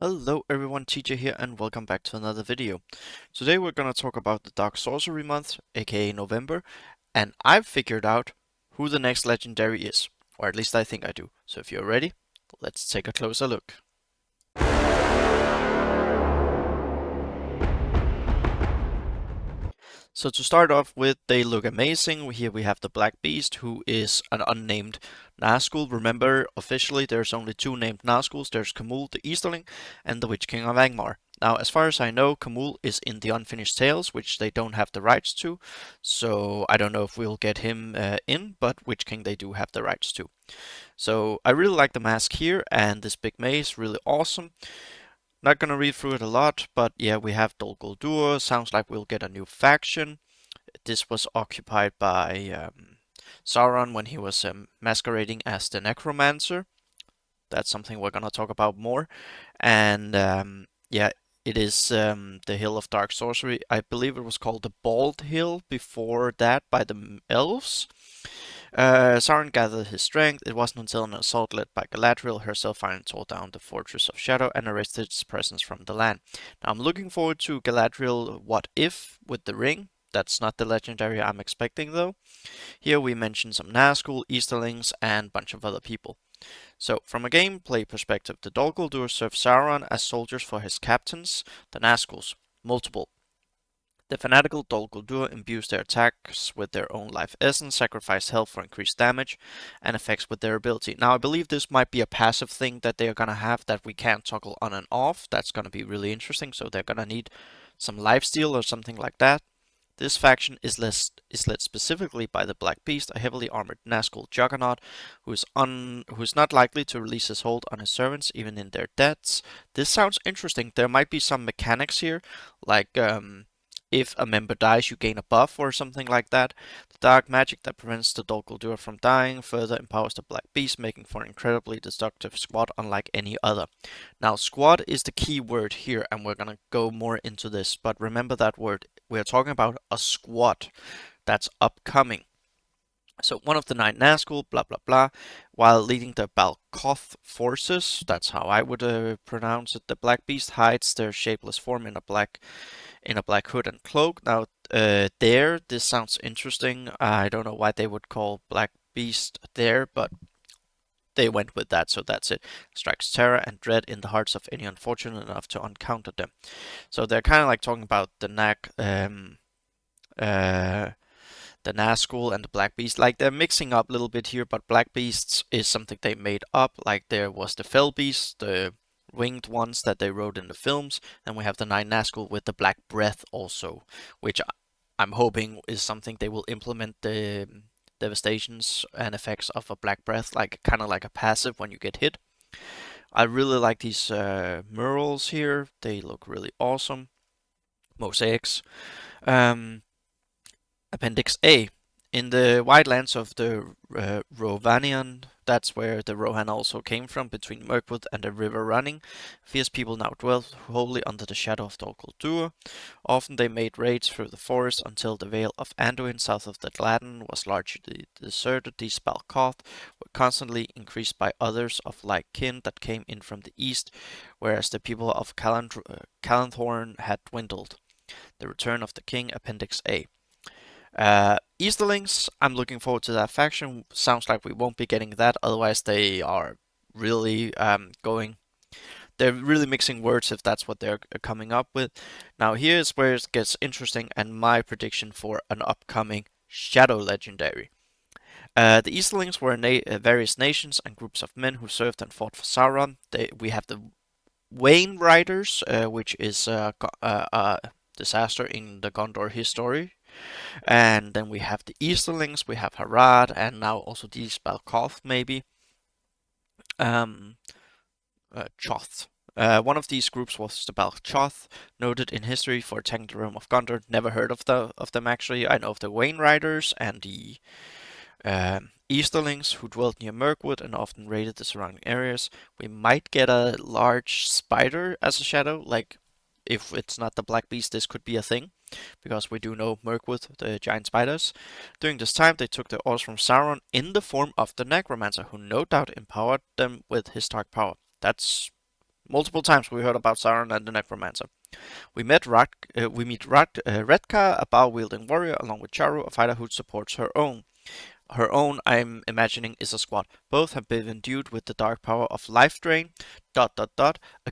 Hello everyone, TJ here and welcome back to another video. Today we're gonna talk about the Dark Sorcery month, aka November, and I've figured out who the next legendary is. Or at least I think I do. So if you're ready, let's take a closer look. So to start off with, they look amazing. Here we have the Black Beast, who is an unnamed Nazgul. Remember, officially there's only two named Nazguls. There's Khamûl the Easterling and the Witch King of Angmar. Now, as far as I know, Khamûl is in the Unfinished Tales, which they don't have the rights to. So I don't know if we'll get him in, but Witch King they do have the rights to. So I really like the mask here, and this big mace, really awesome. Not gonna read through it a lot, but yeah, we have Dol Guldur. Sounds like we'll get a new faction. This was occupied by Sauron when he was masquerading as the Necromancer. That's something we're gonna talk about more. And yeah, it is the Hill of Dark Sorcery. I believe it was called the Bald Hill before that by the elves. Sauron gathered his strength. It wasn't until an assault led by Galadriel herself finally tore down the Fortress of Shadow and arrested its presence from the land. Now I'm looking forward to Galadriel What If with the ring. That's not the legendary I'm expecting though. Here we mention some Nazgul, Easterlings, and a bunch of other people. So, from a gameplay perspective, the Dol Guldur serve Sauron as soldiers for his captains, the Nazguls, multiple. The fanatical Dol Guldur imbues their attacks with their own life essence, sacrifice health for increased damage, and effects with their ability. Now, I believe this might be a passive thing that they are gonna have that we can't toggle on and off. That's gonna be really interesting, so they're gonna need some lifesteal or something like that. This faction is led specifically by the Black Beast, a heavily armored Nazgul juggernaut who is not likely to release his hold on his servants even in their deaths. This sounds interesting. There might be some mechanics here, like if a member dies, you gain a buff or something like that. The dark magic that prevents the Dol Guldur from dying further empowers the Black Beast, making for an incredibly destructive squad unlike any other. Now, squad is the key word here, and we're gonna go more into this, but remember that word. We're talking about a squad that's upcoming. So one of the nine Nazgul, blah blah blah, while leading the Balkoth forces, that's how I would pronounce it. The Black Beast hides their shapeless form in a black hood and cloak. Now, this sounds interesting. I don't know why they would call Black Beast there, but they went with that, so that's it. Strikes terror and dread in the hearts of any unfortunate enough to encounter them. So they're kind of like talking about the Nazgul and the Black Beast. Like they're mixing up a little bit here, but Black Beasts is something they made up. Like there was the Fell Beast, the winged ones that they wrote in the films, and we have the Nine Nazgul with the Black Breath also, which I'm hoping is something they will implement the devastations and effects of a Black Breath, like kind of like a passive when you get hit. I really like these murals here. They look really awesome. Mosaics. Um, Appendix A. In the wide lands of the Rovanian, that's where the Rohan also came from, between Mirkwood and the river running, fierce people now dwelt wholly under the shadow of Dol Guldur. Often they made raids through the forest until the Vale of Anduin, south of the Gladden, was largely deserted. These Balkoth were constantly increased by others of like kin that came in from the east, whereas the people of Calanthorn had dwindled. The Return of the King, Appendix A. Easterlings, I'm looking forward to that faction. Sounds like we won't be getting that, otherwise they are really they're really mixing words if that's what they're coming up with. Now here's where it gets interesting and my prediction for an upcoming Shadow Legendary. The Easterlings were various nations and groups of men who served and fought for Sauron. We have the Wain Riders, which is a disaster in the Gondor history. And then we have the Easterlings, we have Harad, and now also these Balkoth, maybe. Choth. One of these groups was the Balchoth, noted in history for attacking the realm of Gondor. Never heard of them actually. I know of the Wain Riders and the Easterlings, who dwelt near Mirkwood and often raided the surrounding areas. We might get a large spider as a shadow, like if it's not the Black Beast, this could be a thing, because we do know Mirkwood, the giant spiders. During this time, they took their orders from Sauron in the form of the Necromancer, who no doubt empowered them with his dark power. That's Multiple times we heard about Sauron and the Necromancer. We meet Redka, a bow-wielding warrior, along with Charu, a fighter who supports her own. Her own, I'm imagining, is a squad. Both have been endued with the dark power of life drain, a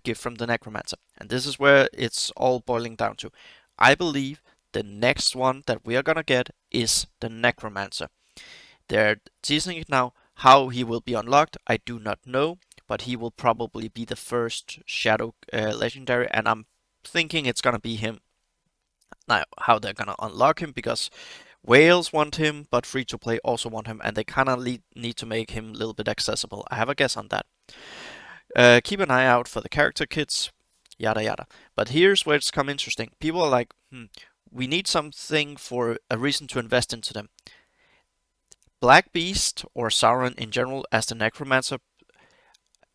gift from the Necromancer. And this is where it's all boiling down to. I believe the next one that we are gonna get is the Necromancer. They're teasing it now. How he will be unlocked, I do not know, but he will probably be the first Shadow Legendary, and I'm thinking it's gonna be him. Now, how they're gonna unlock him, because Wales want him, but free to play also want him, and they kind of need to make him a little bit accessible. I have a guess on that. Keep an eye out for the character kits, yada yada. But here's where it's come interesting. People are like, we need something for a reason to invest into them. Black Beast, or Sauron in general, as the Necromancer,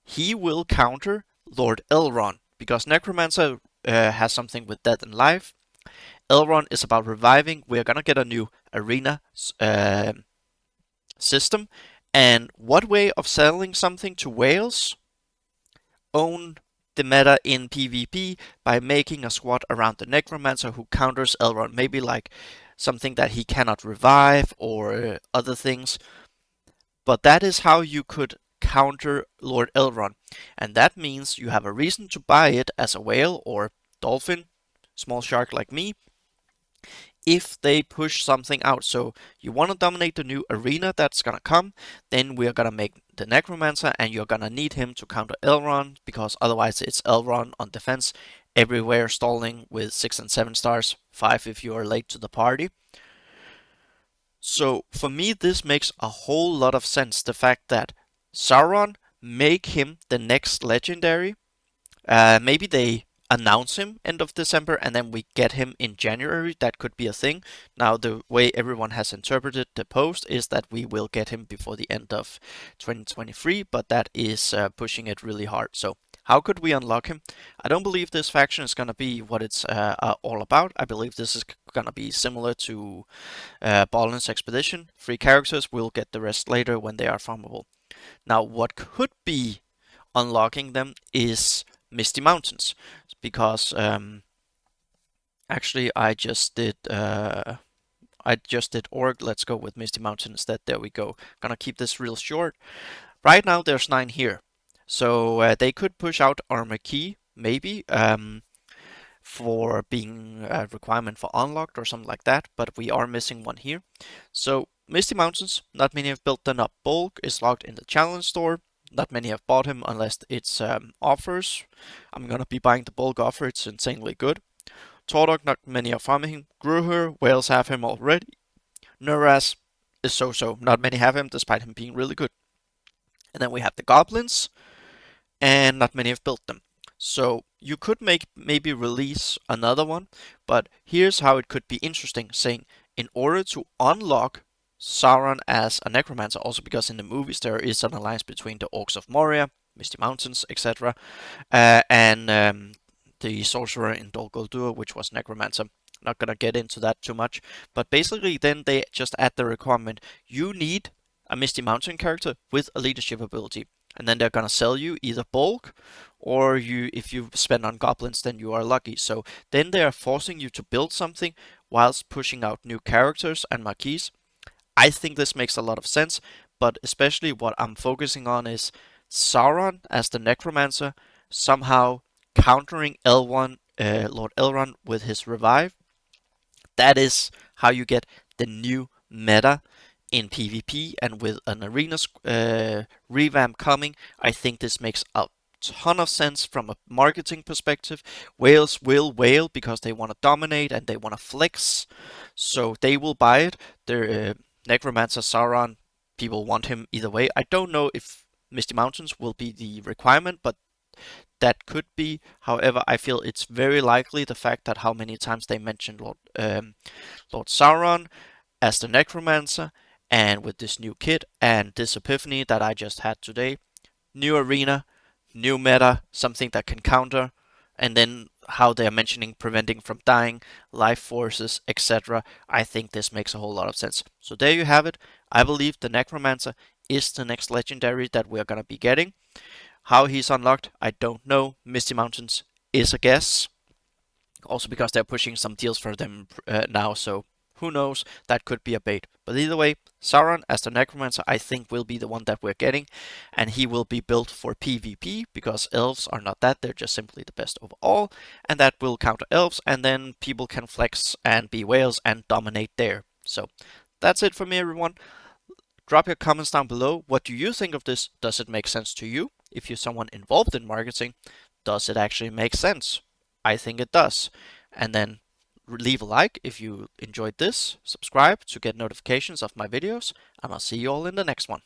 he will counter Lord Elrond, because Necromancer has something with death and life. Elrond is about reviving. We're gonna get a new arena system. And what way of selling something to Wales? Own the meta in PvP by making a squad around the Necromancer who counters Elrond. Maybe like something that he cannot revive or other things. But that is how you could counter Lord Elrond. And that means you have a reason to buy it as a whale or dolphin, small shark like me, if they push something out. So you want to dominate the new arena that's gonna come, then we are gonna make the Necromancer, and you're gonna need him to counter Elrond, because otherwise it's Elrond on defense everywhere, stalling with 6 and 7 stars, 5 if you are late to the party. So for me, this makes a whole lot of sense. The fact that Sauron, make him the next legendary. Maybe they announce him end of December and then we get him in January. That could be a thing. Now, the way everyone has interpreted the post is that we will get him before the end of 2023, but that is pushing it really hard. So how could we unlock him? I don't believe this faction is going to be what it's all about. I believe this is going to be similar to Balin's Expedition. 3 characters, we'll get the rest later when they are farmable. Now, what could be unlocking them is Misty Mountains, because actually I just did org. Let's go with Misty Mountain instead. There we go. Gonna keep this real short. Right now there's 9 here, so they could push out Armor Key maybe for being a requirement for unlocked or something like that, but we are missing one here. So Misty Mountains, not many have built them up. Bulk is locked in the challenge store. Not many have bought him unless it's offers. I'm gonna be buying the bulk offer, it's insanely good. Tordok, not many are farming him. Gruher, Wales have him already. Nuras is so-so, not many have him despite him being really good. And then we have the goblins, and not many have built them. So you could maybe release another one, but here's how it could be interesting, saying in order to unlock Sauron as a Necromancer, also because in the movies there is an alliance between the Orcs of Moria, Misty Mountains, etc., and the Sorcerer in Dol Guldur, which was Necromancer. Not gonna get into that too much, but basically then they just add the requirement, you need a Misty Mountain character with a leadership ability. And then they're gonna sell you either bulk, or if you spend on goblins, then you are lucky. So then they are forcing you to build something whilst pushing out new characters and marquees. I think this makes a lot of sense, but especially what I'm focusing on is Sauron as the Necromancer somehow countering Lord Elrond with his revive. That is how you get the new meta in PvP, and with an arena revamp coming, I think this makes a ton of sense from a marketing perspective. Wales will whale because they want to dominate and they want to flex, so they will buy it. Their Necromancer Sauron, people want him either way. I don't know if Misty Mountains will be the requirement, but that could be. However, I feel it's very likely, the fact that how many times they mentioned Lord Sauron as the Necromancer, and with this new kit and this epiphany that I just had today, new arena, new meta, something that can counter, and then how they are mentioning preventing from dying, life forces, etc. I think this makes a whole lot of sense. So there you have it. I believe the Necromancer is the next legendary that we're gonna be getting. How he's unlocked, I don't know. Misty Mountains is a guess. Also because they're pushing some deals for them now, so who knows? That could be a bait. But either way, Sauron as the Necromancer I think will be the one that we're getting, and he will be built for PvP because elves are not that, they're just simply the best of all, and that will counter elves, and then people can flex and be whales and dominate there. So that's it for me, everyone. Drop your comments down below. What do you think of this? Does it make sense to you? If you're someone involved in marketing, does it actually make sense? I think it does. And then leave a like if you enjoyed this, subscribe to get notifications of my videos, and I'll see you all in the next one.